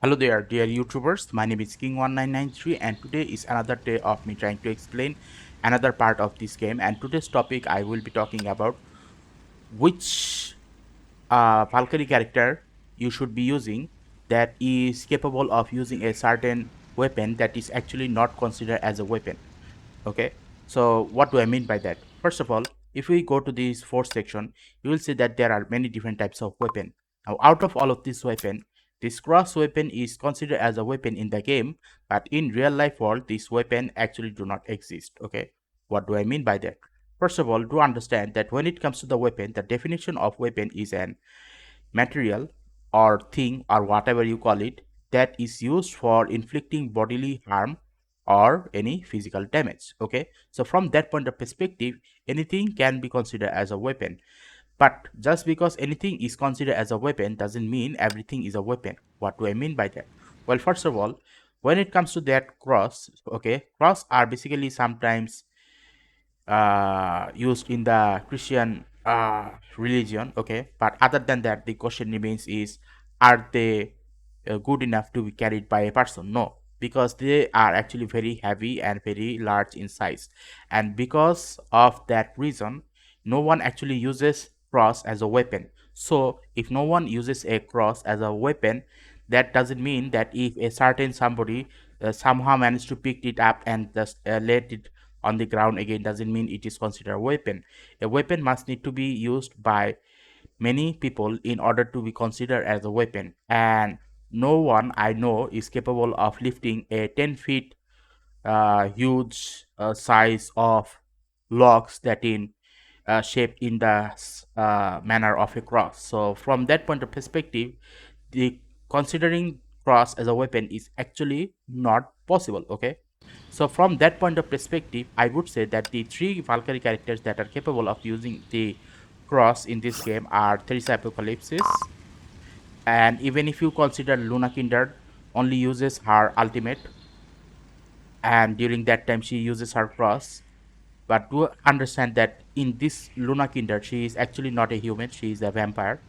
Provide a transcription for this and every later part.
Hello there, dear YouTubers. My name is King1993, and today is another day of me trying to explain another part of this game. And today's topic, I will be talking about which Valkyrie character you should be using that is capable of using a certain weapon that is actually not considered as a weapon. Okay, so what do I mean by that? First of all, if we go to this fourth section, you will see that there are many different types of weapon. Now, out of all of this weapon, this cross weapon is considered as a weapon in the game, but in real life world, this weapon actually do not exist. Okay, what do I mean by that? First of all, do understand that when it comes to the weapon, the definition of weapon is an material or thing or whatever you call it that is used for inflicting bodily harm or any physical damage. Okay, so from that point of perspective, anything can be considered as a weapon. But just because anything is considered as a weapon doesn't mean everything is a weapon. What do I mean by that? Well, first of all, when it comes to that cross, okay, cross are basically sometimes used in the Christian religion. Okay, but other than that, the question remains is, are they good enough to be carried by a person? No, because they are actually very heavy and very large in size, and because of that reason, no one actually uses cross as a weapon. So if no one uses a cross as a weapon, that doesn't mean that if a certain somebody somehow managed to pick it up and just let it on the ground again, doesn't mean it is considered a weapon. A weapon must need to be used by many people in order to be considered as a weapon, and no one I know is capable of lifting a 10 feet huge size of logs that in shaped in the manner of a cross. So from that point of perspective, the considering cross as a weapon is actually not possible. Okay, so from that point of perspective, I would say that the three Valkyrie characters that are capable of using the cross in this game are Theresa Apocalypsis, and even if you consider Luna Kindred only uses her ultimate, and during that time she uses her cross. But do understand that in this Luna Kindred, she is actually not a human, she is a vampire.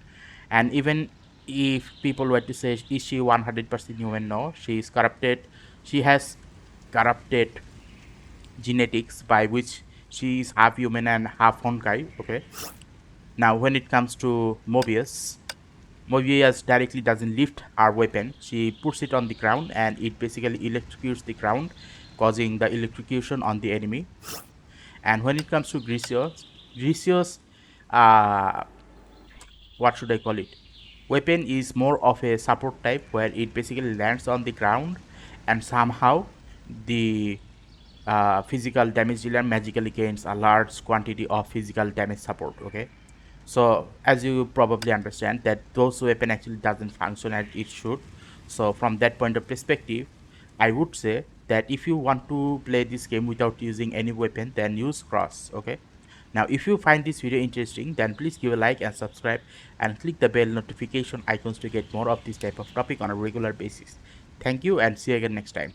And even if people were to say, is she 100% human? No, she is corrupted. She has corrupted genetics by which she is half human and half honkai. Okay, now when it comes to Mobius directly doesn't lift her weapon. She puts it on the ground and it basically electrocutes the ground, causing the electrocution on the enemy. And when it comes to Grecius, uh, what should I call it? Weapon is more of a support type where it basically lands on the ground and somehow the physical damage dealer magically gains a large quantity of physical damage support. Okay, so as you probably understand that those weapon actually doesn't function as it should. So from that point of perspective, I would say that if you want to play this game without using any weapon, then use cross. Okay, now if you find this video interesting, then please give a like and subscribe and click the bell notification icons to get more of this type of topic on a regular basis. Thank you and see you again next time.